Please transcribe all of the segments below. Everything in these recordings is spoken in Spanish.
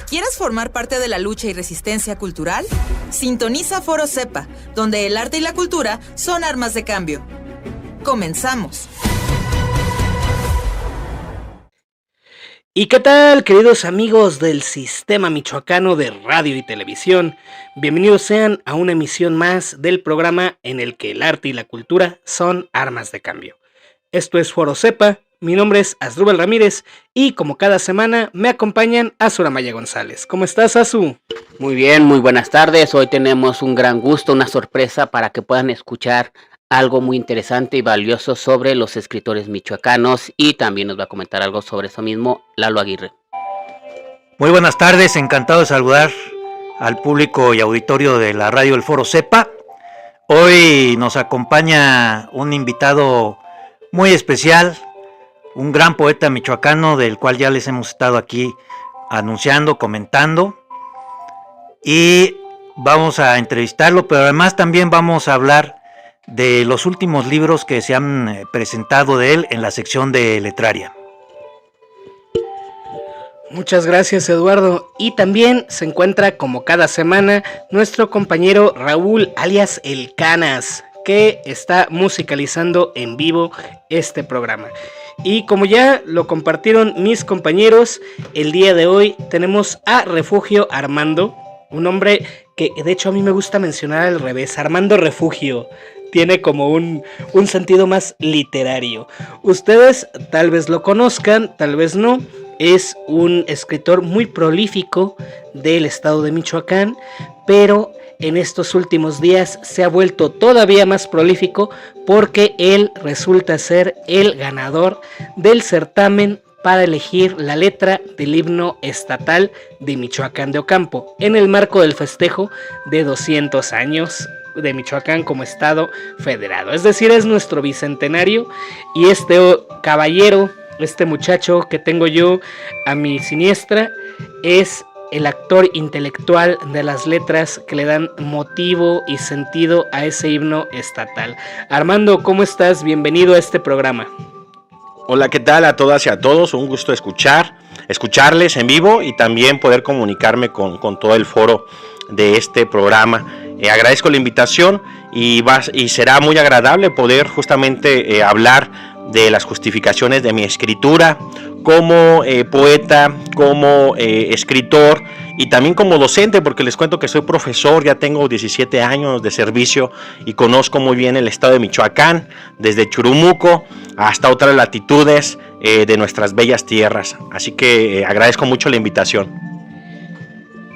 ¿Quieres formar parte de la lucha y resistencia cultural? Sintoniza Foro Cepa, donde el arte y la cultura son armas de cambio. ¡Comenzamos! ¿Y qué tal, queridos amigos del Sistema Michoacano de Radio y Televisión? Bienvenidos sean a una emisión más del programa en el que el arte y la cultura son armas de cambio. Esto es Foro Cepa, mi nombre es Asdrúbal Ramírez y como cada semana me acompañan Azura Maya González. ¿Cómo estás, Azu? Muy bien, muy buenas tardes. Hoy tenemos un gran gusto, una sorpresa para que puedan escuchar algo muy interesante y valioso sobre los escritores michoacanos, y también nos va a comentar algo sobre eso mismo Lalo Aguirre. Muy buenas tardes, encantado de saludar al público y auditorio de la radio del Foro Cepa. Hoy nos acompaña un invitado muy especial, un gran poeta michoacano del cual ya les hemos estado aquí anunciando, comentando, y vamos a entrevistarlo, pero además también vamos a hablar de los últimos libros que se han presentado de él en la sección de Letraria. Muchas gracias, Eduardo. Y también se encuentra, como cada semana, nuestro compañero Raúl, alias El Canas, que está musicalizando en vivo este programa. Y como ya lo compartieron mis compañeros, el día de hoy tenemos a Refugio Armando, un hombre que de hecho a mí me gusta mencionar al revés, Armando Refugio. Tiene como un sentido más literario. Ustedes tal vez lo conozcan, tal vez no. Es un escritor muy prolífico del estado de Michoacán, pero en estos últimos días se ha vuelto todavía más prolífico porque él resulta ser el ganador del certamen para elegir la letra del himno estatal de Michoacán de Ocampo, en el marco del festejo de 200 años de Michoacán como estado federado. Es decir, es nuestro bicentenario, y este caballero, este muchacho que tengo yo a mi siniestra, es el actor intelectual de las letras que le dan motivo y sentido a ese himno estatal. Armando, ¿cómo estás? Bienvenido a este programa. Hola, ¿qué tal a todas y a todos? Un gusto escucharles en vivo y también poder comunicarme con todo el foro de este programa. Agradezco la invitación y será muy agradable poder justamente hablar de las justificaciones de mi escritura como poeta, como escritor y también como docente, porque les cuento que soy profesor, ya tengo 17 años de servicio y conozco muy bien el estado de Michoacán, desde Churumuco hasta otras latitudes de nuestras bellas tierras. Así que agradezco mucho la invitación.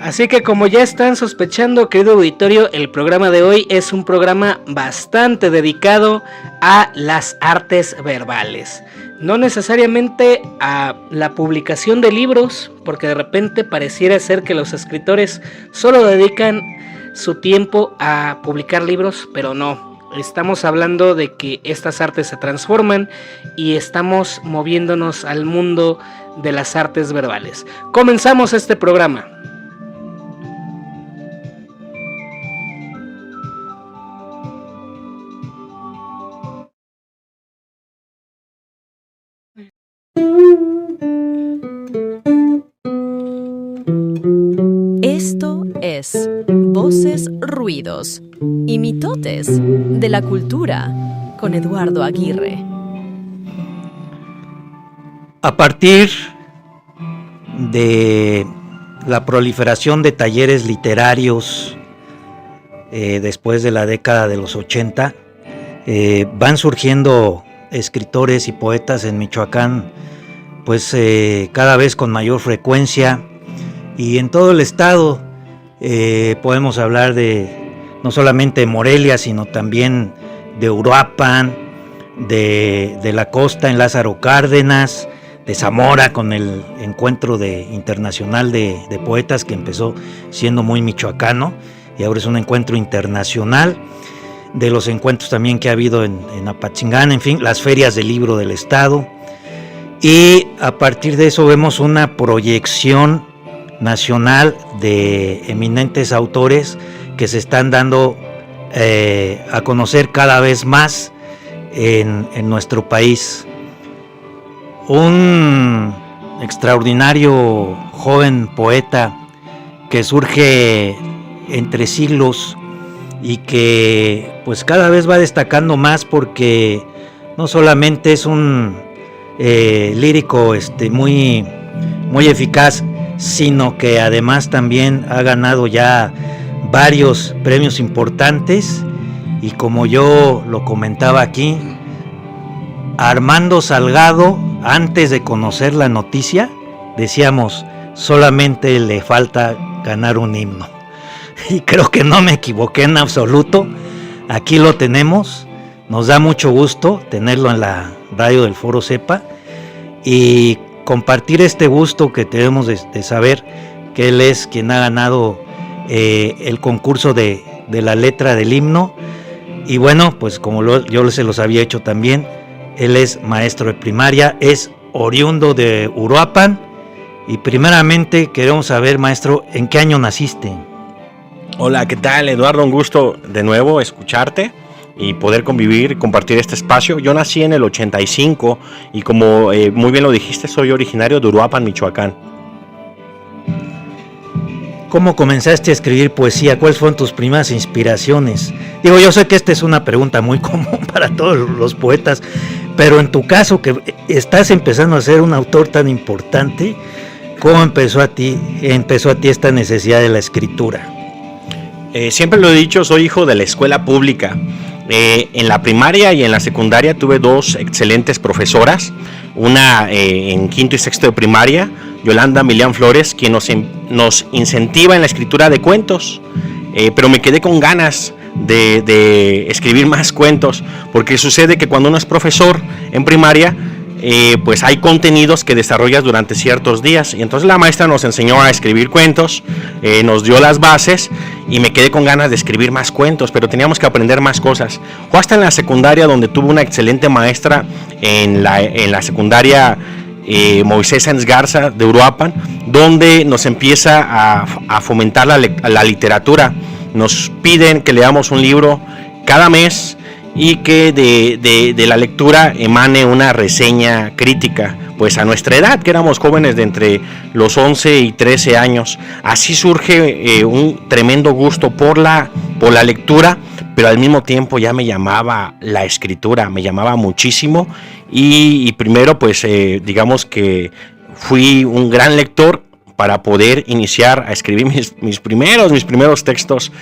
Así que como ya están sospechando, querido auditorio, el programa de hoy es un programa bastante dedicado a las artes verbales. No necesariamente a la publicación de libros, porque de repente pareciera ser que los escritores solo dedican su tiempo a publicar libros, pero no. Estamos hablando de que estas artes se transforman y estamos moviéndonos al mundo de las artes verbales. Comenzamos este programa. Esto es Voces, Ruidos y Mitotes de la Cultura con Eduardo Aguirre. A partir de la proliferación de talleres literarios después de la década de los 80, van surgiendo escritores y poetas en Michoacán, pues cada vez con mayor frecuencia, y en todo el estado. Podemos hablar de no solamente Morelia, sino también de Uruapan, de la costa en Lázaro Cárdenas, de Zamora con el encuentro internacional de poetas que empezó siendo muy michoacano y ahora es un encuentro internacional, de los encuentros también que ha habido en Apatzingán, en fin, las ferias del libro del estado, y a partir de eso vemos una proyección nacional de eminentes autores que se están dando a conocer cada vez más en nuestro país. Un extraordinario joven poeta que surge entre siglos y que pues cada vez va destacando más porque no solamente es un lírico muy, muy eficaz, sino que además también ha ganado ya varios premios importantes, y como yo lo comentaba aquí, Armando Salgado, antes de conocer la noticia, decíamos, solamente le falta ganar un himno. Y creo que no me equivoqué en absoluto. Aquí lo tenemos. Nos da mucho gusto tenerlo en la radio del Foro Cepa y compartir este gusto que tenemos de saber que él es quien ha ganado el concurso de la letra del himno. Y bueno, pues como yo se los había hecho también, él es maestro de primaria, es oriundo de Uruapan. Y primeramente queremos saber, maestro, ¿en qué año naciste? Hola, ¿qué tal, Eduardo? Un gusto de nuevo escucharte y poder convivir y compartir este espacio. Yo nací en el 85 y como muy bien lo dijiste, soy originario de Uruapan, Michoacán. ¿Cómo comenzaste a escribir poesía? ¿Cuáles fueron tus primeras inspiraciones? Digo, yo sé que esta es una pregunta muy común para todos los poetas, pero en tu caso, que estás empezando a ser un autor tan importante, ¿cómo empezó a ti esta necesidad de la escritura? Siempre lo he dicho, soy hijo de la escuela pública. En la primaria y en la secundaria tuve dos excelentes profesoras, una en quinto y sexto de primaria, Yolanda Milián Flores, quien nos incentiva en la escritura de cuentos, pero me quedé con ganas de escribir más cuentos, porque sucede que cuando uno es profesor en primaria, pues hay contenidos que desarrollas durante ciertos días, y entonces la maestra nos enseñó a escribir cuentos, nos dio las bases y me quedé con ganas de escribir más cuentos, pero teníamos que aprender más cosas. Fue hasta en la secundaria donde tuve una excelente maestra en la secundaria Moisés Sáenz Garza de Uruapan, donde nos empieza a fomentar la literatura. Nos piden que leamos un libro cada mes y que de la lectura emane una reseña crítica, pues a nuestra edad, que éramos jóvenes de entre los 11 y 13 años. Así surge un tremendo gusto por la lectura, pero al mismo tiempo ya me llamaba la escritura, me llamaba muchísimo, y primero pues digamos que fui un gran lector para poder iniciar a escribir mis primeros textos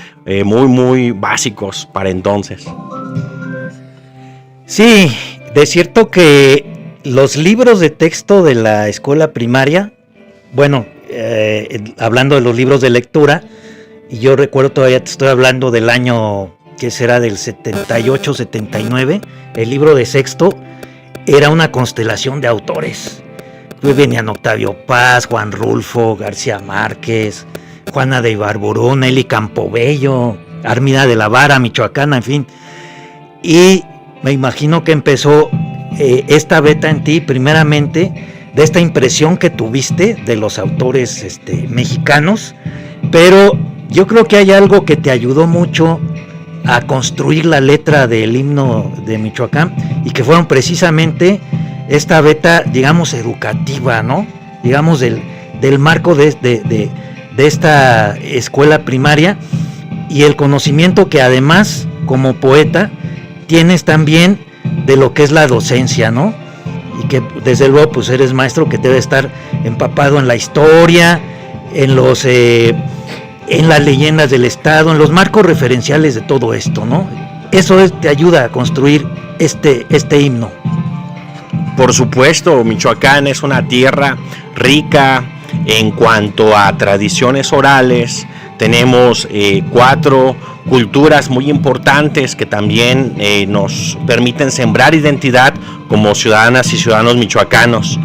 muy, muy básicos para entonces. Sí, de cierto que los libros de texto de la escuela primaria, bueno, hablando de los libros de lectura, y yo recuerdo, todavía te estoy hablando del año que será del 78, 79, el libro de sexto era una constelación de autores. Pues venían Octavio Paz, Juan Rulfo, García Márquez, Juana de Ibarburún, Eli Campobello, Armida de la Vara, michoacana, en fin. Y me imagino que empezó esta beta en ti, primeramente, de esta impresión que tuviste de los autores mexicanos, pero yo creo que hay algo que te ayudó mucho a construir la letra del himno de Michoacán, y que fueron precisamente esta beta, digamos, educativa, ¿no? Digamos, del marco de esta escuela primaria, y el conocimiento que además, como poeta, tienes también de lo que es la docencia, ¿no? Y que desde luego pues eres maestro que debe estar empapado en la historia, en las leyendas del estado, en los marcos referenciales de todo esto, ¿no? Eso te ayuda a construir este himno. Por supuesto, Michoacán es una tierra rica en cuanto a tradiciones orales. Tenemos 4 culturas muy importantes que también nos permiten sembrar identidad como ciudadanas y ciudadanos michoacanos.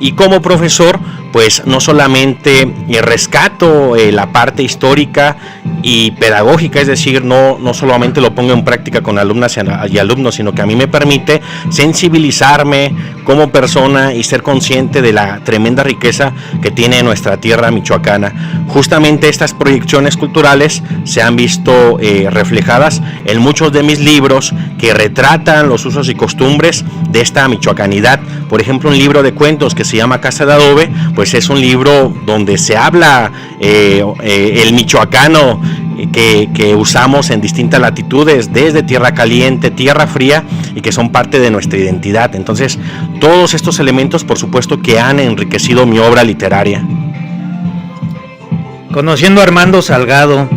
Y como profesor, pues no solamente rescato la parte histórica y pedagógica, es decir, no solamente lo pongo en práctica con alumnas y alumnos, sino que a mí me permite sensibilizarme como persona y ser consciente de la tremenda riqueza que tiene nuestra tierra michoacana. Justamente estas proyecciones culturales se han visto visto reflejadas en muchos de mis libros que retratan los usos y costumbres de esta michoacanidad. Por ejemplo, un libro de cuentos que se llama Casa de Adobe, pues es un libro donde se habla el michoacano que usamos en distintas latitudes, desde tierra caliente, tierra fría, y que son parte de nuestra identidad. Entonces, todos estos elementos, por supuesto, que han enriquecido mi obra literaria. Conociendo a Armando Salgado,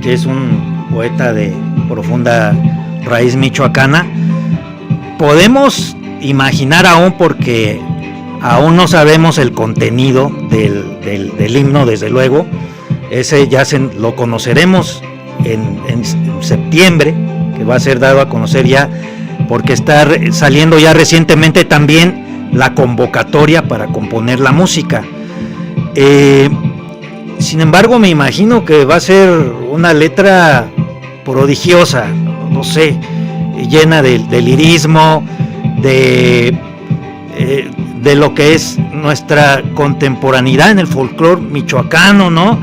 que es un poeta de profunda raíz michoacana, podemos imaginar aún, porque aún no sabemos el contenido del himno, desde luego, ese ya lo conoceremos en septiembre, que va a ser dado a conocer ya, porque está saliendo ya recientemente también la convocatoria para componer la música. Sin embargo, me imagino que va a ser una letra prodigiosa, no sé, llena de lirismo, de lo que es nuestra contemporaneidad en el folclore michoacano, ¿no?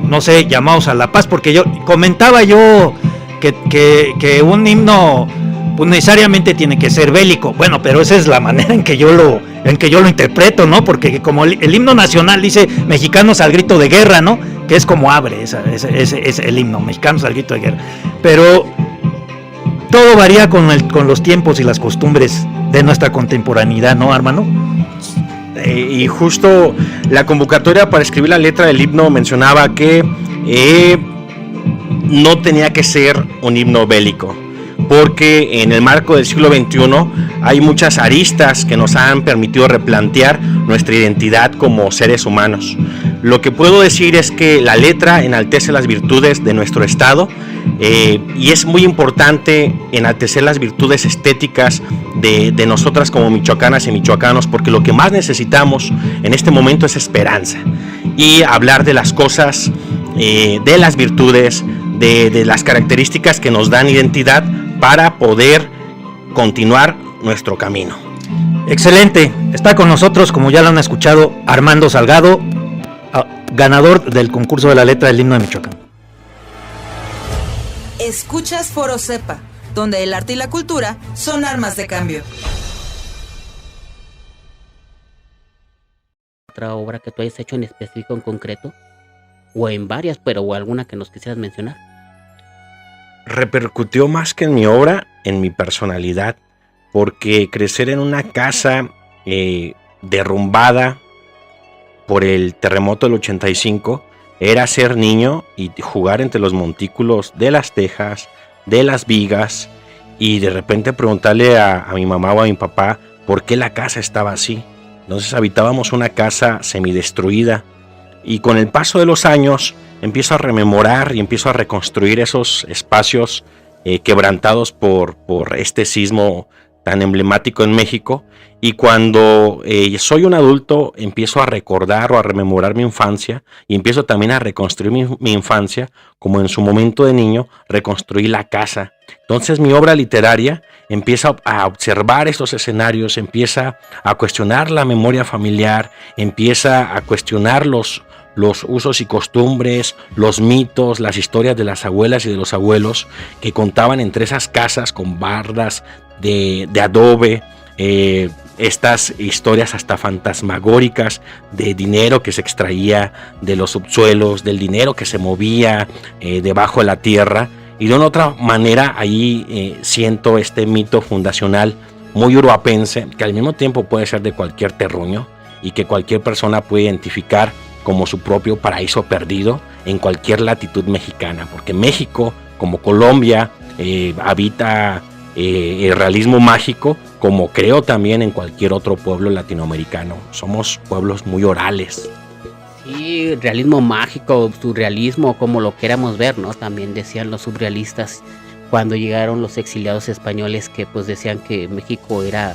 No sé, llamados a la paz, porque comentaba que un himno pues necesariamente tiene que ser bélico. Bueno, pero esa es la manera en que yo lo interpreto, ¿no? Porque como el himno nacional dice mexicanos al grito de guerra, ¿no? Que es como abre es el himno, mexicanos al grito de guerra. Pero todo varía con los tiempos y las costumbres de nuestra contemporaneidad, ¿no, hermano? Y justo la convocatoria para escribir la letra del himno mencionaba que no tenía que ser un himno bélico, porque en el marco del siglo XXI hay muchas aristas que nos han permitido replantear nuestra identidad como seres humanos. Lo que puedo decir es que la letra enaltece las virtudes de nuestro estado, y es muy importante enaltecer las virtudes estéticas de nosotras como michoacanas y michoacanos, porque lo que más necesitamos en este momento es esperanza, y hablar de las cosas, de las virtudes, de las características que nos dan identidad para poder continuar nuestro camino. Excelente, está con nosotros, como ya lo han escuchado, Armando Salgado, ganador del concurso de la letra del himno de Michoacán. Escuchas Foro Cepa, donde el arte y la cultura son armas de cambio. ¿Otra obra que tú hayas hecho en específico, en concreto? O en varias, pero o alguna que nos quisieras mencionar. Repercutió más que en mi obra, en mi personalidad, porque crecer en una casa derrumbada por el terremoto del 85 era ser niño y jugar entre los montículos de las tejas, de las vigas, y de repente preguntarle a mi mamá o a mi papá por qué la casa estaba así. Entonces habitábamos una casa semidestruida, y con el paso de los años empiezo a rememorar y empiezo a reconstruir esos espacios quebrantados por este sismo tan emblemático en México. Y cuando soy un adulto, empiezo a recordar o a rememorar mi infancia, y empiezo también a reconstruir mi infancia, como en su momento de niño reconstruí la casa. Entonces mi obra literaria empieza a observar estos escenarios, empieza a cuestionar la memoria familiar, empieza a cuestionar los usos y costumbres, los mitos, las historias de las abuelas y de los abuelos que contaban entre esas casas con bardas de adobe, estas historias hasta fantasmagóricas de dinero que se extraía de los subsuelos, del dinero que se movía debajo de la tierra. Y de una otra manera ahí siento este mito fundacional muy uruapense, que al mismo tiempo puede ser de cualquier terruño y que cualquier persona puede identificar como su propio paraíso perdido en cualquier latitud mexicana, porque México, como Colombia, habita el realismo mágico, como creo también en cualquier otro pueblo latinoamericano. Somos pueblos muy orales. Sí, realismo mágico, surrealismo, como lo queramos ver, ¿no? También decían los surrealistas cuando llegaron los exiliados españoles, que pues decían que México era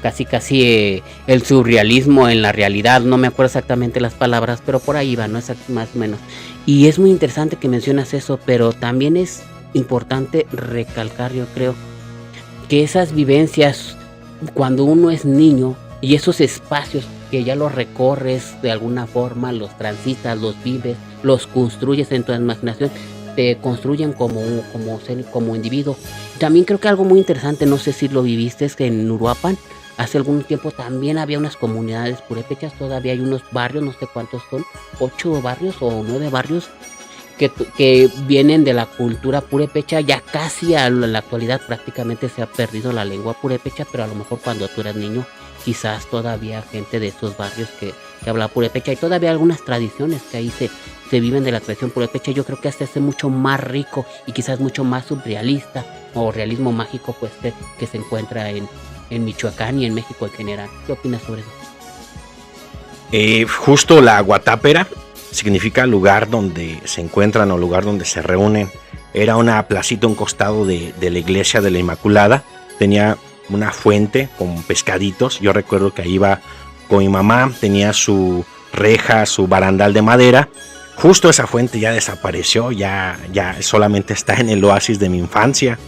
casi el surrealismo en la realidad. No me acuerdo exactamente las palabras, pero por ahí va, ¿no? Más o menos. Y es muy interesante que mencionas eso, pero también es importante recalcar, yo creo, que esas vivencias cuando uno es niño y esos espacios que ya los recorres de alguna forma, los transitas, los vives, los construyes en tu imaginación, te construyen como individuo. También creo que algo muy interesante, no sé si lo viviste, es que en Uruapan hace algún tiempo también había unas comunidades purépechas, todavía hay unos barrios, no sé cuántos son, 8 barrios o 9 barrios que vienen de la cultura purépecha. Ya casi a la actualidad prácticamente se ha perdido la lengua purépecha, pero a lo mejor cuando tú eras niño quizás todavía gente de esos barrios que habla purépecha, y todavía algunas tradiciones que ahí se viven de la tradición purépecha. Yo creo que hasta es mucho más rico y quizás mucho más surrealista o realismo mágico, pues, que se encuentra en Michoacán y en México en general. ¿Qué opinas sobre eso? Justo la Guatápera significa lugar donde se encuentran o lugar donde se reúnen. Era una placita a un costado de la iglesia de la Inmaculada. Tenía una fuente con pescaditos. Yo recuerdo que ahí iba con mi mamá, tenía su reja, su barandal de madera. Justo esa fuente ya desapareció, ya solamente está en el oasis de mi infancia.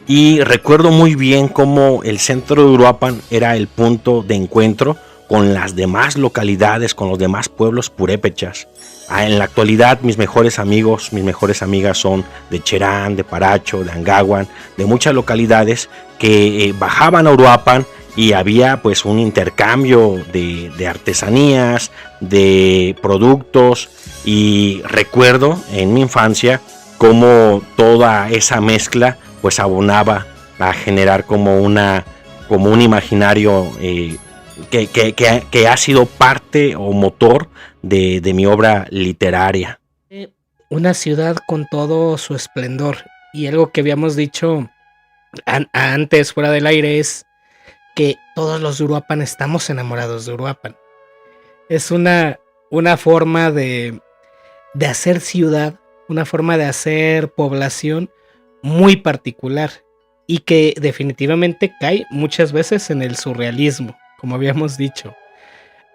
Y recuerdo muy bien cómo el centro de Uruapan era el punto de encuentro con las demás localidades, con los demás pueblos purépechas. En la actualidad mis mejores amigos, mis mejores amigas son de Cherán, de Paracho, de Angahuan, de muchas localidades que bajaban a Uruapan y había pues un intercambio de artesanías, de productos, y recuerdo en mi infancia cómo toda esa mezcla pues abonaba a generar como un imaginario que ha sido parte o motor de mi obra literaria. Una ciudad con todo su esplendor, y algo que habíamos dicho antes fuera del aire es que todos los de Uruapan estamos enamorados de Uruapan. Es una forma de hacer ciudad, una forma de hacer población muy particular, y que definitivamente cae muchas veces en el surrealismo, como habíamos dicho.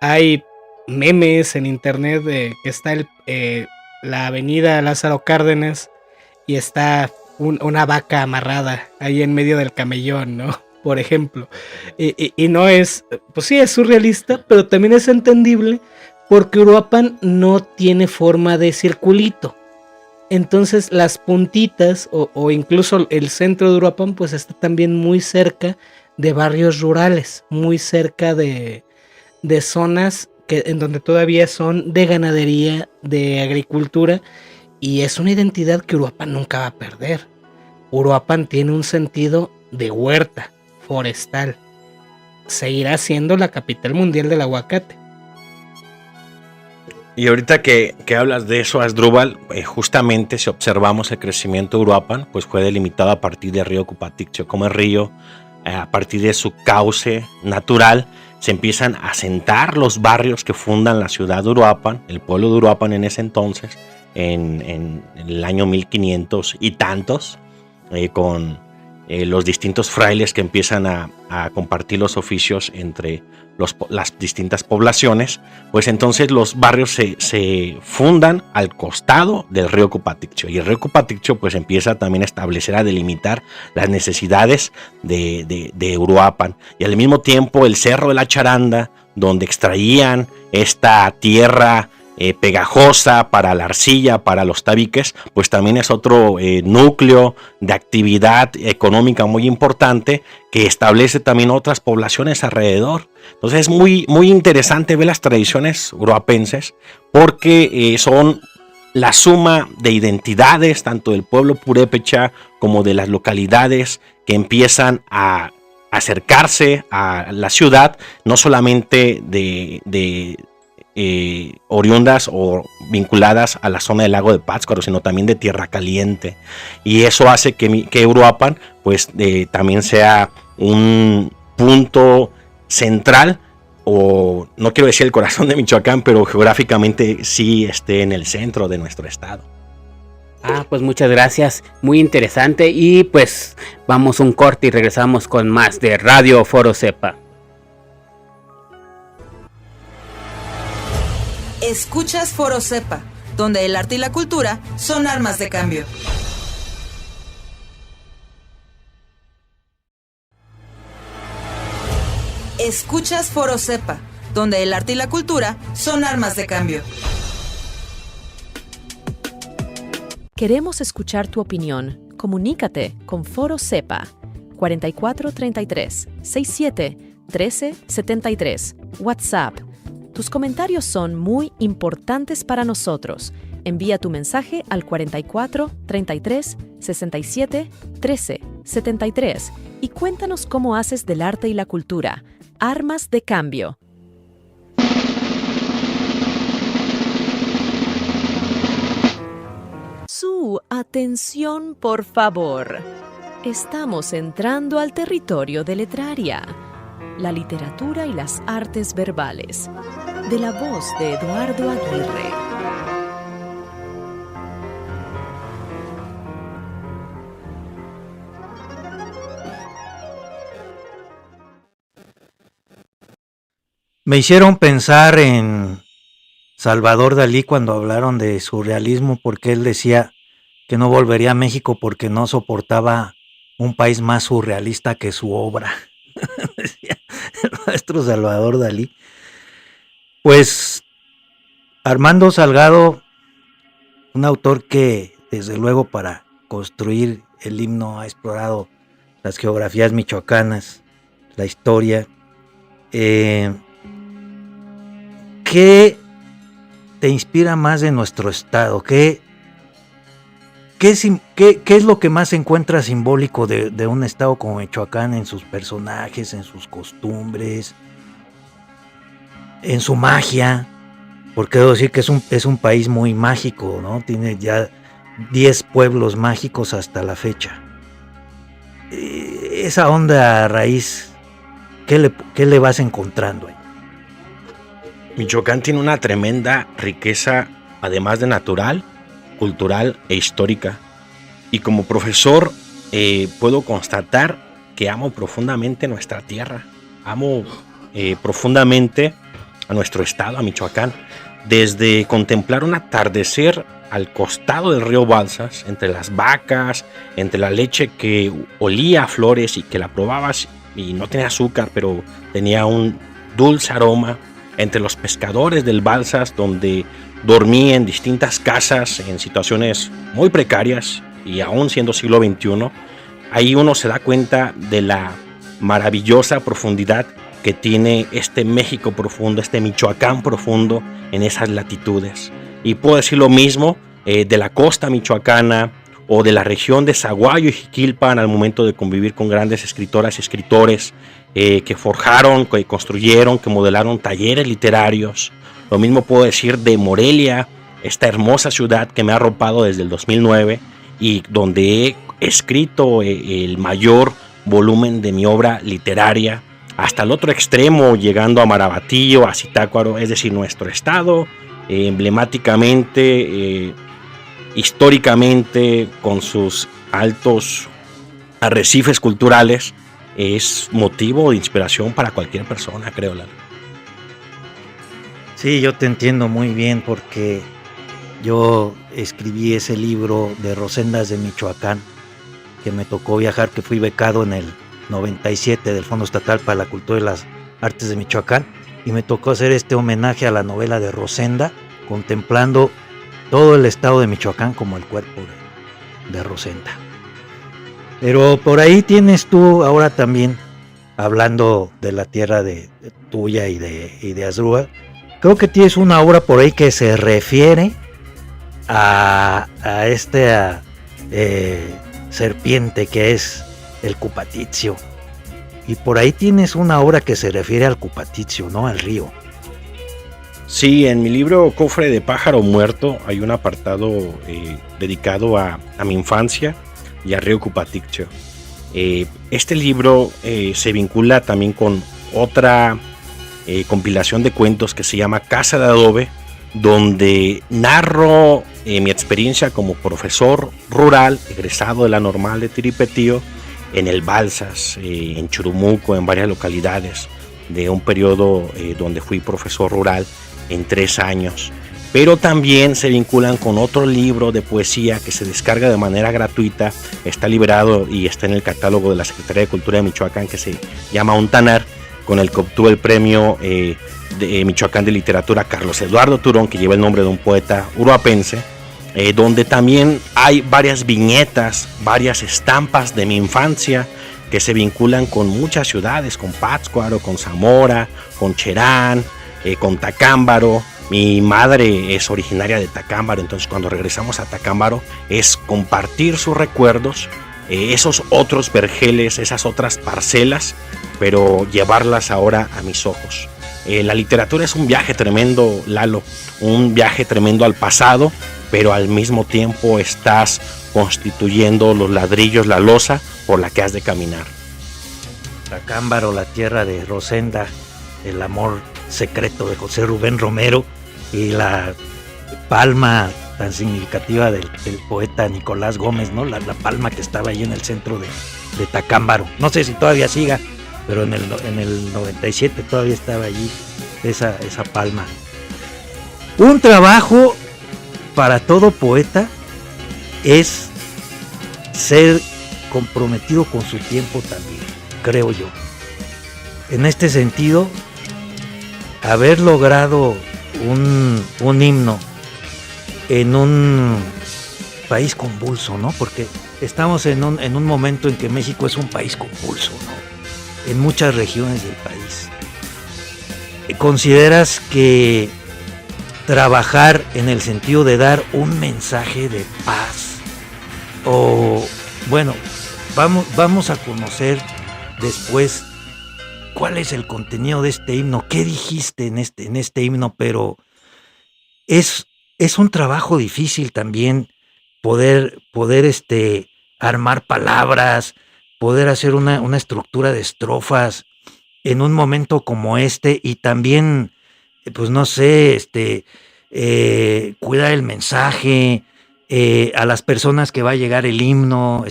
Hay memes en internet de que está la avenida Lázaro Cárdenas y está una vaca amarrada ahí en medio del camellón, ¿no? Por ejemplo. Y no es, pues sí, es surrealista, pero también es entendible porque Uruapan no tiene forma de circulito. Entonces las puntitas o incluso el centro de Uruapan pues está también muy cerca de barrios rurales, muy cerca de zonas en donde todavía son de ganadería, de agricultura, y es una identidad que Uruapan nunca va a perder. Uruapan tiene un sentido de huerta, forestal. Seguirá siendo la capital mundial del aguacate. Y ahorita que hablas de eso, Asdrúbal, justamente si observamos el crecimiento de Uruapan, pues fue delimitado a partir del río Cupaticcho. Como el río, a partir de su cauce natural, se empiezan a asentar los barrios que fundan la ciudad de Uruapan, el pueblo de Uruapan en ese entonces, en el año 1500 y tantos, con los distintos frailes que empiezan a compartir los oficios entre las distintas poblaciones. Pues entonces los barrios se fundan al costado del río Cupaticcho, y el río Cupaticcho pues empieza también a establecer, a delimitar las necesidades de Uruapan, y al mismo tiempo el Cerro de la Charanda, donde extraían esta tierra pegajosa para la arcilla, para los tabiques, pues también es otro núcleo de actividad económica muy importante que establece también otras poblaciones alrededor. Entonces es muy, muy interesante ver las tradiciones uruapenses, porque son la suma de identidades tanto del pueblo purépecha como de las localidades que empiezan a acercarse a la ciudad, no solamente de oriundas o vinculadas a la zona del lago de Pátzcuaro, sino también de Tierra Caliente, y eso hace que Uruapan pues también sea un punto central, o no quiero decir el corazón de Michoacán, pero geográficamente sí esté en el centro de nuestro estado. Pues muchas gracias, muy interesante, y pues vamos un corte y regresamos con más de Radio Foro Cepa. Escuchas Foro Cepa, donde el arte y la cultura son armas de cambio. Escuchas Foro Cepa, donde el arte y la cultura son armas de cambio. Queremos escuchar tu opinión. Comunícate con Foro Cepa 4433 67 13 73. WhatsApp. Tus comentarios son muy importantes para nosotros. Envía tu mensaje al 44 33 67 13 73 y cuéntanos cómo haces del arte y la cultura armas de cambio. Su atención, por favor. Estamos entrando al territorio de Letraria, la literatura y las artes verbales, de la voz de Eduardo Aguirre. Me hicieron pensar en Salvador Dalí cuando hablaron de surrealismo, porque él decía que no volvería a México porque no soportaba un país más surrealista que su obra. Decía el maestro Salvador Dalí. Pues Armando Salgado, un autor que desde luego para construir el himno ha explorado las geografías michoacanas, la historia. ¿Qué te inspira más de nuestro estado? ¿Qué es lo que más encuentras simbólico de un estado como Michoacán en sus personajes, en sus costumbres, en su magia? Porque debo decir que es un país muy mágico, ¿no? Tiene ya 10 pueblos mágicos hasta la fecha. Esa onda raíz, ¿qué le vas encontrando ahí? Michoacán tiene una tremenda riqueza, además de natural, cultural e histórica. Y como profesor puedo constatar que amo profundamente nuestra tierra. Amo profundamente a nuestro estado, a Michoacán. Desde contemplar un atardecer al costado del río Balsas, entre las vacas, entre la leche que olía a flores y que la probabas y no tenía azúcar, pero tenía un dulce aroma, entre los pescadores del Balsas, donde dormí en distintas casas en situaciones muy precarias y aún siendo siglo XXI, ahí uno se da cuenta de la maravillosa profundidad que tiene este México profundo, este Michoacán profundo en esas latitudes. Y puedo decir lo mismo de la costa michoacana o de la región de Zaguayo y Jiquilpan al momento de convivir con grandes escritoras y escritores que forjaron, que construyeron, que modelaron talleres literarios. Lo mismo puedo decir de Morelia, esta hermosa ciudad que me ha arropado desde el 2009 y donde he escrito el mayor volumen de mi obra literaria, hasta el otro extremo, llegando a Marabatío, a Zitácuaro, es decir, nuestro estado, emblemáticamente, históricamente, con sus altos arrecifes culturales, es motivo de inspiración para cualquier persona, creo. Sí, yo te entiendo muy bien porque yo escribí ese libro de Rosendas de Michoacán, que me tocó viajar, que fui becado en el 97 del Fondo Estatal para la Cultura y las Artes de Michoacán, y me tocó hacer este homenaje a la novela de Rosenda, contemplando todo el estado de Michoacán como el cuerpo de Rosenda. Pero por ahí tienes tú ahora también, hablando de la tierra de tuya y de Asdrúbal, creo que tienes una obra por ahí que se refiere a esta serpiente que es el Cupatizio. Y por ahí tienes una obra que se refiere al Cupatizio, ¿no? Al río. Sí, en mi libro Cofre de Pájaro Muerto hay un apartado dedicado a mi infancia y al río Cupatizio. Este libro se vincula también con otra compilación de cuentos que se llama Casa de Adobe, donde narro mi experiencia como profesor rural, egresado de la Normal de Tiripetío, en el Balsas, en Churumuco, en varias localidades, de un periodo donde fui profesor rural en 3 años. Pero también se vinculan con otro libro de poesía que se descarga de manera gratuita, está liberado y está en el catálogo de la Secretaría de Cultura de Michoacán, que se llama Untanar, con el que obtuvo el premio de Michoacán de Literatura Carlos Eduardo Turón, que lleva el nombre de un poeta uruapense. donde también hay varias viñetas, varias estampas de mi infancia que se vinculan con muchas ciudades, con Pátzcuaro, con Zamora, con Cherán, con Tacámbaro. Mi madre es originaria de Tacámbaro, entonces cuando regresamos a Tacámbaro es compartir sus recuerdos, esos otros vergeles, esas otras parcelas, pero llevarlas ahora a mis ojos. La literatura es un viaje tremendo, Lalo, un viaje tremendo al pasado, pero al mismo tiempo estás constituyendo los ladrillos, la losa por la que has de caminar. Tacámbaro, la tierra de Rosenda, el amor secreto de José Rubén Romero, y la palma tan significativa del poeta Nicolás Gómez, ¿no? La palma que estaba ahí en el centro de Tacámbaro. No sé si todavía siga, pero en el 97 todavía estaba allí esa palma. Un trabajo para todo poeta es ser comprometido con su tiempo también, creo yo. En este sentido, haber logrado un himno en un país convulso, ¿no? Porque estamos en un momento en que México es un país convulso, ¿no? En muchas regiones del país. ¿Consideras que trabajar en el sentido de dar un mensaje de paz? O, bueno, vamos a conocer después cuál es el contenido de este himno, qué dijiste en este himno, pero es un trabajo difícil también poder armar palabras, poder hacer una estructura de estrofas en un momento como este, y también, pues no sé, cuidar el mensaje, a las personas que va a llegar el himno,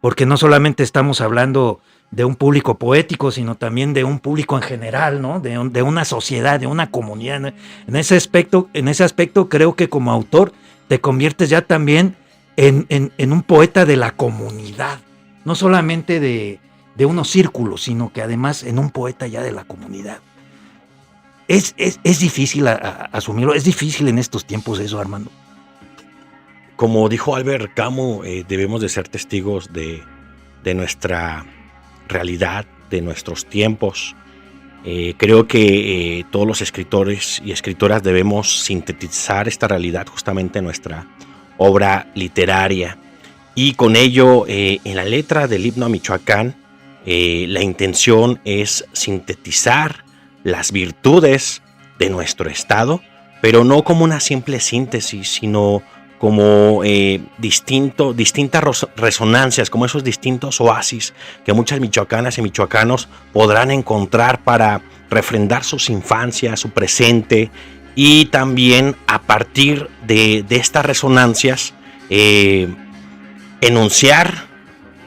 porque no solamente estamos hablando de un público poético, sino también de un público en general, ¿no? De una sociedad, de una comunidad. En ese aspecto creo que como autor te conviertes ya también en un poeta de la comunidad, no solamente de unos círculos, sino que además en un poeta ya de la comunidad. Es difícil asumirlo, es difícil en estos tiempos eso, Armando. Como dijo Albert Camus, debemos de ser testigos de nuestra realidad, de nuestros tiempos. Creo que todos los escritores y escritoras debemos sintetizar esta realidad justamente en nuestra obra literaria. Y con ello, en la letra del himno a Michoacán, la intención es sintetizar las virtudes de nuestro estado, pero no como una simple síntesis, sino como distintas resonancias, como esos distintos oasis que muchas michoacanas y michoacanos podrán encontrar para refrendar sus infancias, su presente, y también a partir de estas resonancias enunciar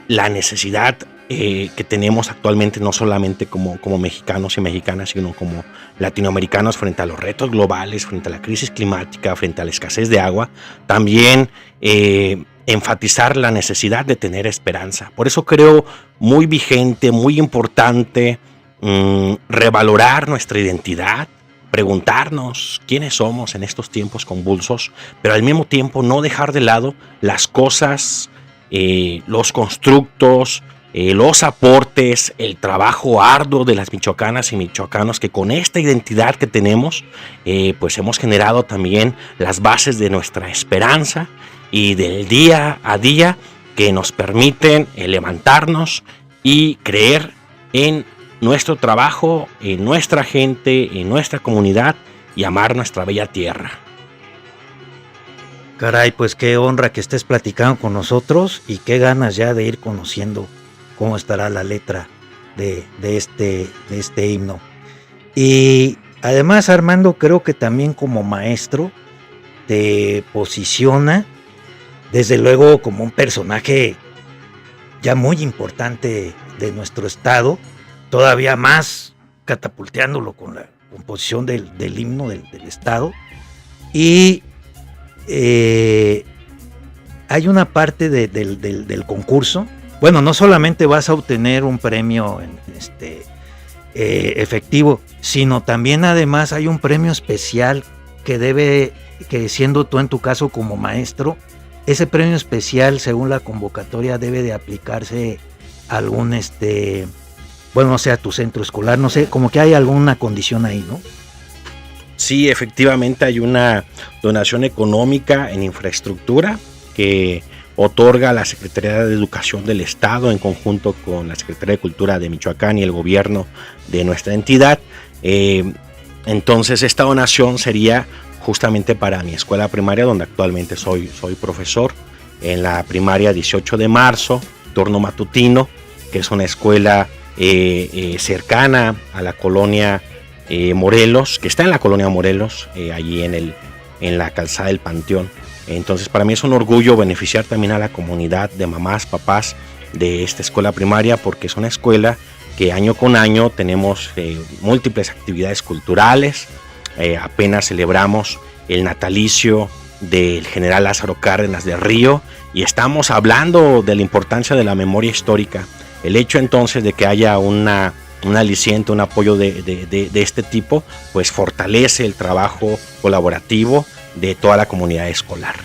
la necesidad que tenemos actualmente, no solamente como mexicanos y mexicanas, sino como latinoamericanos, frente a los retos globales, frente a la crisis climática, frente a la escasez de agua. También enfatizar la necesidad de tener esperanza. Por eso creo muy vigente, muy importante revalorar nuestra identidad, preguntarnos quiénes somos en estos tiempos convulsos, pero al mismo tiempo no dejar de lado las cosas, los constructos, los aportes, el trabajo arduo de las michoacanas y michoacanos, que con esta identidad que tenemos, pues hemos generado también las bases de nuestra esperanza y del día a día, que nos permiten levantarnos y creer en nuestro trabajo, en nuestra gente, en nuestra comunidad, y amar nuestra bella tierra. Caray, pues qué honra que estés platicando con nosotros, y qué ganas ya de ir conociendo cómo estará la letra de este himno. Y además, Armando, creo que también como maestro te posiciona, desde luego, como un personaje ya muy importante de nuestro estado, todavía más catapulteándolo con la composición del himno del estado. Y hay una parte del concurso. Bueno, no solamente vas a obtener un premio efectivo, sino también además hay un premio especial que siendo tú en tu caso como maestro, ese premio especial según la convocatoria debe de aplicarse a algún, bueno, no sé, a tu centro escolar, no sé, como que hay alguna condición ahí, ¿no? Sí, efectivamente hay una donación económica en infraestructura que otorga la Secretaría de Educación del Estado en conjunto con la Secretaría de Cultura de Michoacán y el gobierno de nuestra entidad. Entonces esta donación sería justamente para mi escuela primaria, donde actualmente soy profesor, en la primaria 18 de marzo, turno matutino, que es una escuela cercana a la colonia Morelos, que está en la colonia Morelos, allí en la calzada del Panteón. Entonces para mí es un orgullo beneficiar también a la comunidad de mamás, papás de esta escuela primaria, porque es una escuela que año con año tenemos múltiples actividades culturales. Apenas celebramos el natalicio del general Lázaro Cárdenas del Río y estamos hablando de la importancia de la memoria histórica. El hecho entonces de que haya un aliciente, un apoyo de este tipo, pues fortalece el trabajo colaborativo de toda la comunidad escolar.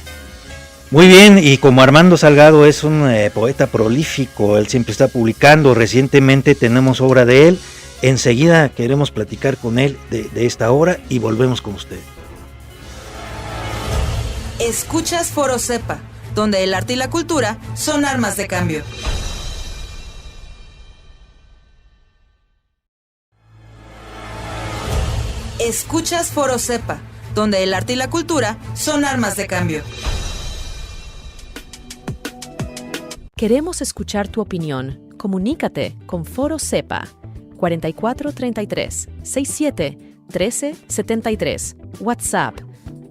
Muy bien, y como Armando Salgado es un poeta prolífico, él siempre está publicando, recientemente tenemos obra de él, enseguida queremos platicar con él de esta obra y volvemos con usted. Escuchas Foro Cepa, donde el arte y la cultura son armas de cambio. Escuchas Foro Cepa, donde el arte y la cultura son armas de cambio. Queremos escuchar tu opinión. Comunícate con Foro Cepa 4433 67 13 73. WhatsApp.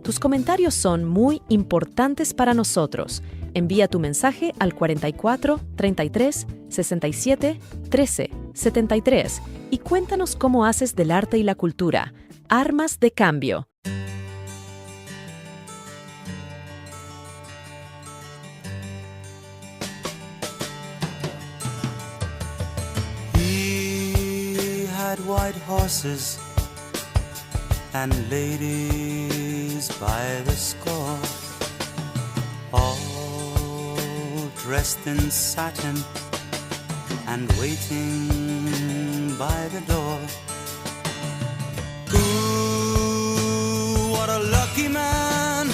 Tus comentarios son muy importantes para nosotros. Envía tu mensaje al 44 33 67 13 73 y cuéntanos cómo haces del arte y la cultura armas de cambio. He had white horses and ladies by the score, all dressed in satin and waiting by the door. Ooh, what a lucky man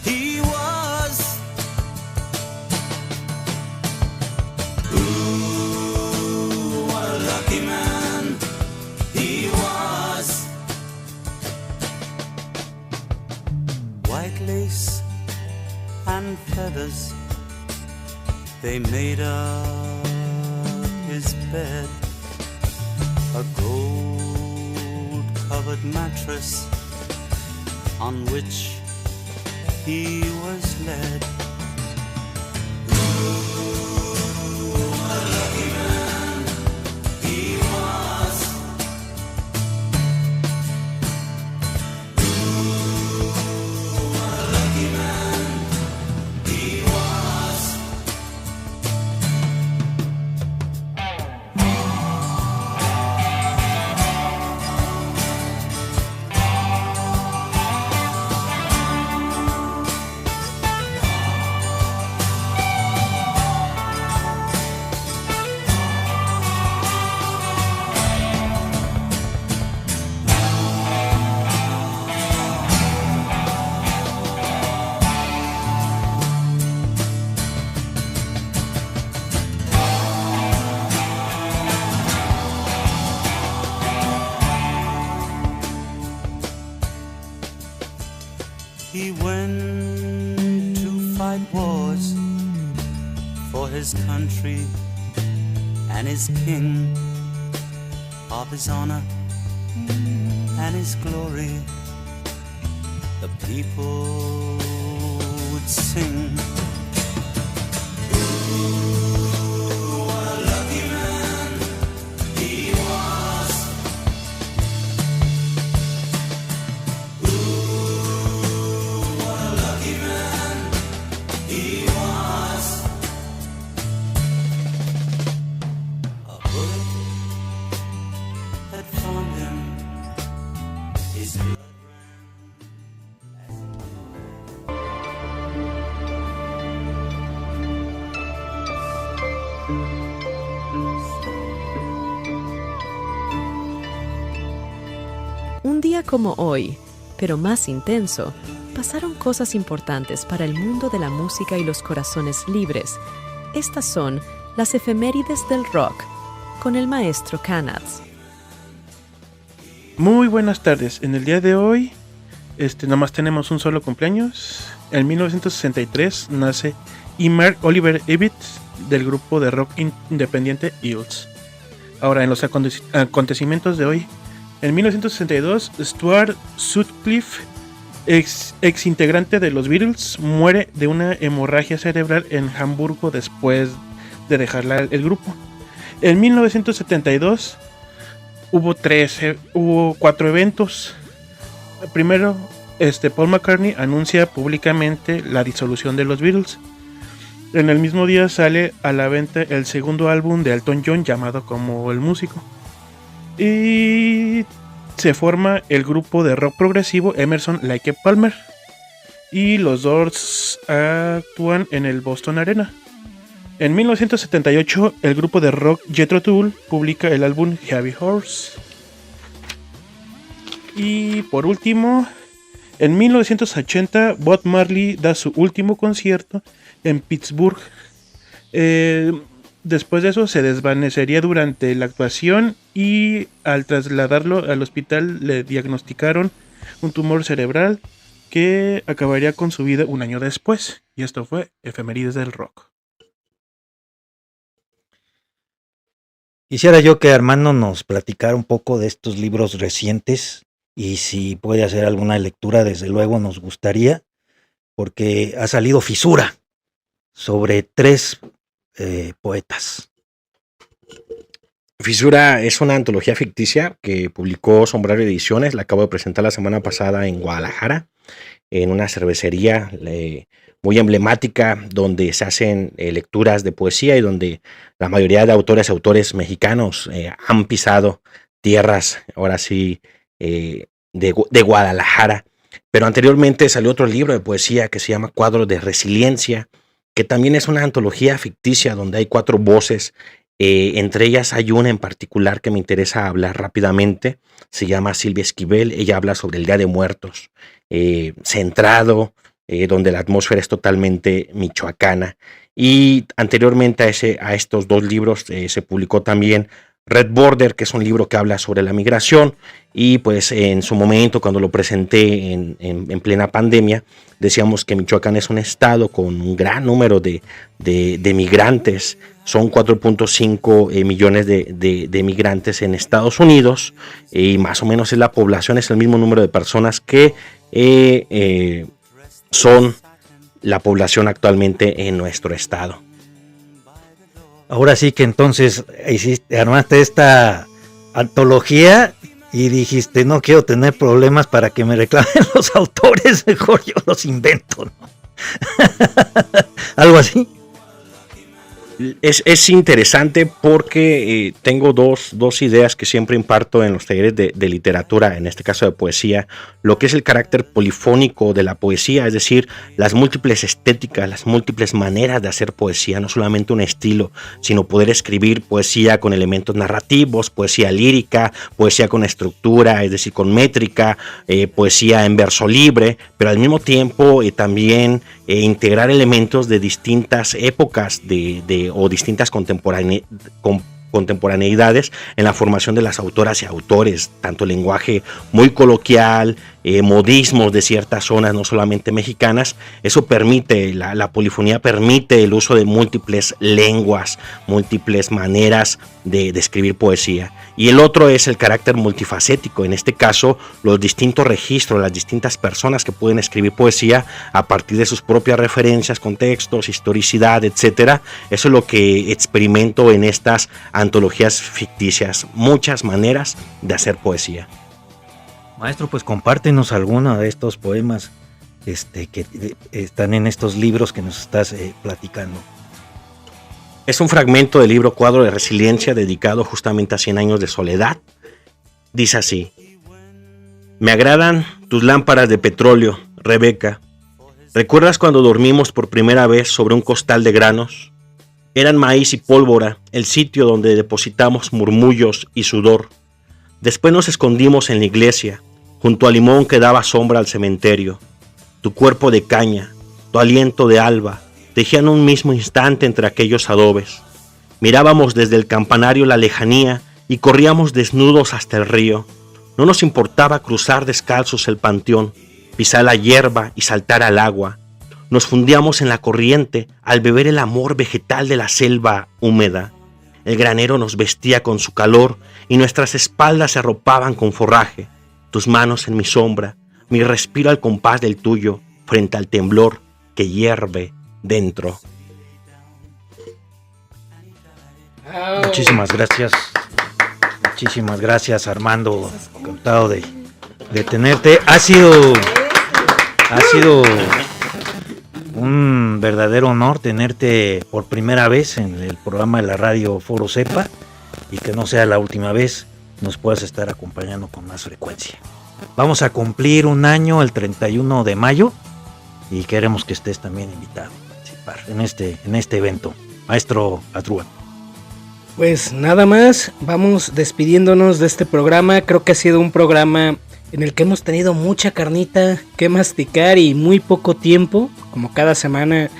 he was. Ooh, what a lucky man he was. White lace and feathers, they made up his bed. A gold-covered mattress on which he was led. Ooh, what a lucky man he was. Ooh, what a lucky man he was. He went to fight wars for his country and his king, of his honor and his glory. The people would sing. Ooh, what a lucky man he was. He was. A bullet had found him. His blood ran día como hoy, pero más intenso, pasaron cosas importantes para el mundo de la música y los corazones libres. Estas son las efemérides del rock, con el maestro Canaz. Muy buenas tardes. En el día de hoy, nomás tenemos un solo cumpleaños. En 1963 nace Emer Oliver Evitt del grupo de rock independiente Eels. Ahora, en los acontecimientos de hoy, en 1962, Stuart Sutcliffe, ex integrante de los Beatles, muere de una hemorragia cerebral en Hamburgo después de dejar el grupo. En 1972 hubo 4 eventos. Primero, Paul McCartney anuncia públicamente la disolución de los Beatles. En el mismo día sale a la venta el segundo álbum de Elton John llamado como El Músico. Y se forma el grupo de rock progresivo Emerson, Lake Palmer. Y los Doors actúan en el Boston Arena. En 1978 el grupo de rock Jethro Tull publica el álbum Heavy Horse. Y por último, en 1980 Bob Marley da su último concierto en Pittsburgh. Después de eso se desvanecería durante la actuación y al trasladarlo al hospital le diagnosticaron un tumor cerebral que acabaría con su vida un año después. Y esto fue Efemérides del Rock. Quisiera yo que Armando nos platicara un poco de estos libros recientes y si puede hacer alguna lectura, desde luego nos gustaría, porque ha salido Fisura sobre 3 poetas. Fisura es una antología ficticia que publicó Sombrario Ediciones. La acabo de presentar la semana pasada en Guadalajara, en una cervecería muy emblemática donde se hacen lecturas de poesía y donde la mayoría de autores y autores mexicanos han pisado tierras, ahora sí, de Guadalajara. Pero anteriormente salió otro libro de poesía que se llama Cuadros de Resiliencia, que también es una antología ficticia donde hay 4 voces. Entre ellas hay una en particular que me interesa hablar rápidamente. Se llama Silvia Esquivel. Ella habla sobre el Día de Muertos, centrado, donde la atmósfera es totalmente michoacana. Y anteriormente a estos 2 libros se publicó también Red Border, que es un libro que habla sobre la migración. Y pues en su momento, cuando lo presenté en plena pandemia, decíamos que Michoacán es un estado con un gran número de migrantes. Son 4.5 millones de migrantes en Estados Unidos, y más o menos la población es el mismo número de personas que son la población actualmente en nuestro estado. Ahora sí que entonces armaste esta antología y dijiste, no quiero tener problemas para que me reclamen los autores, mejor yo los invento, ¿no? Algo así. Es interesante porque tengo dos ideas que siempre imparto en los talleres de literatura, en este caso de poesía, lo que es el carácter polifónico de la poesía, es decir, las múltiples estéticas, las múltiples maneras de hacer poesía, no solamente un estilo, sino poder escribir poesía con elementos narrativos, poesía lírica, poesía con estructura, es decir, con métrica, poesía en verso libre, pero al mismo tiempo también integrar elementos de distintas épocas o distintas contemporaneidades en la formación de las autoras y autores, tanto lenguaje muy coloquial, modismos de ciertas zonas, no solamente mexicanas. Eso permite, la polifonía permite el uso de múltiples lenguas, múltiples maneras de escribir poesía. Y el otro es el carácter multifacético, en este caso los distintos registros, las distintas personas que pueden escribir poesía a partir de sus propias referencias, contextos, historicidad, etcétera. Eso es lo que experimento en estas antologías ficticias, muchas maneras de hacer poesía. Maestro, pues compártenos alguno de estos poemas que están en estos libros que nos estás platicando. Es un fragmento del libro Cuadro de Resiliencia dedicado justamente a 100 años de soledad. Dice así: me agradan tus lámparas de petróleo, Rebeca. ¿Recuerdas cuando dormimos por primera vez sobre un costal de granos? Eran maíz y pólvora, el sitio donde depositamos murmullos y sudor. Después nos escondimos en la iglesia, junto al limón que daba sombra al cementerio. Tu cuerpo de caña, tu aliento de alba, tejían un mismo instante entre aquellos adobes. Mirábamos desde el campanario la lejanía y corríamos desnudos hasta el río. No nos importaba cruzar descalzos el panteón, pisar la hierba y saltar al agua. Nos fundíamos en la corriente al beber el amor vegetal de la selva húmeda. El granero nos vestía con su calor y nuestras espaldas se arropaban con forraje. Tus manos en mi sombra, mi respiro al compás del tuyo, frente al temblor que hierve dentro. Muchísimas gracias. Muchísimas gracias, Armando. Encantado de tenerte. Ha sido un verdadero honor tenerte por primera vez en el programa de la radio Foro Cepa, y que no sea la última vez, nos puedas estar acompañando con más frecuencia. Vamos a cumplir un año el 31 de mayo y queremos que estés también invitado a participar en este evento. Maestro Adrúa. Pues nada más, vamos despidiéndonos de este programa. Creo que ha sido un programa en el que hemos tenido mucha carnita que masticar y muy poco tiempo. Como cada semana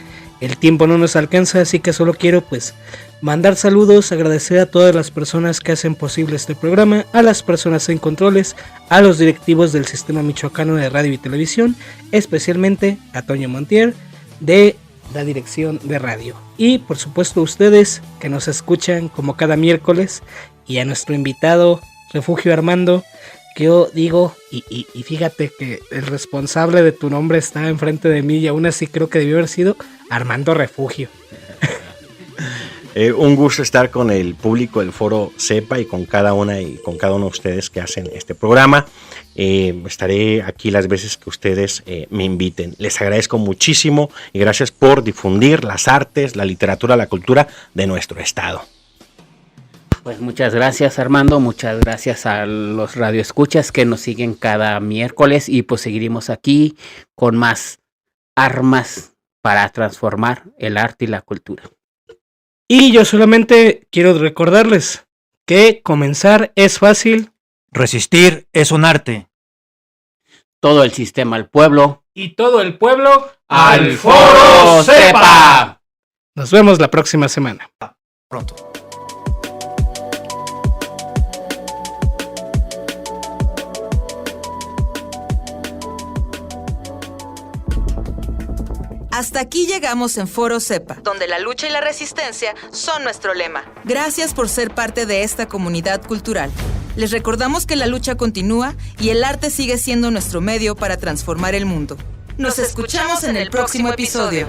el tiempo no nos alcanza, así que solo quiero pues mandar saludos, agradecer a todas las personas que hacen posible este programa, a las personas en controles, a los directivos del Sistema Michoacano de Radio y Televisión, especialmente a Toño Montier de la dirección de radio, y por supuesto a ustedes que nos escuchan como cada miércoles, y a nuestro invitado Refugio Armando, que yo digo, y fíjate que el responsable de tu nombre está enfrente de mí y aún así creo que debió haber sido Armando Refugio. Un gusto estar con el público del Foro Cepa y con cada uno de ustedes que hacen este programa. Estaré aquí las veces que ustedes me inviten. Les agradezco muchísimo y gracias por difundir las artes, la literatura, la cultura de nuestro estado. Pues muchas gracias, Armando, muchas gracias a los radioescuchas que nos siguen cada miércoles, y pues seguiremos aquí con más armas para transformar el arte y la cultura. Y yo solamente quiero recordarles que comenzar es fácil, Resistir es un arte. Todo el sistema al pueblo. y todo el pueblo ¡Al Foro Cepa! Nos vemos la próxima semana. Pronto. Hasta aquí llegamos en Foro Cepa, donde la lucha y la resistencia son nuestro lema. Gracias por ser parte de esta comunidad cultural. Les recordamos que la lucha continúa y el arte sigue siendo nuestro medio para transformar el mundo. Nos escuchamos en el próximo episodio.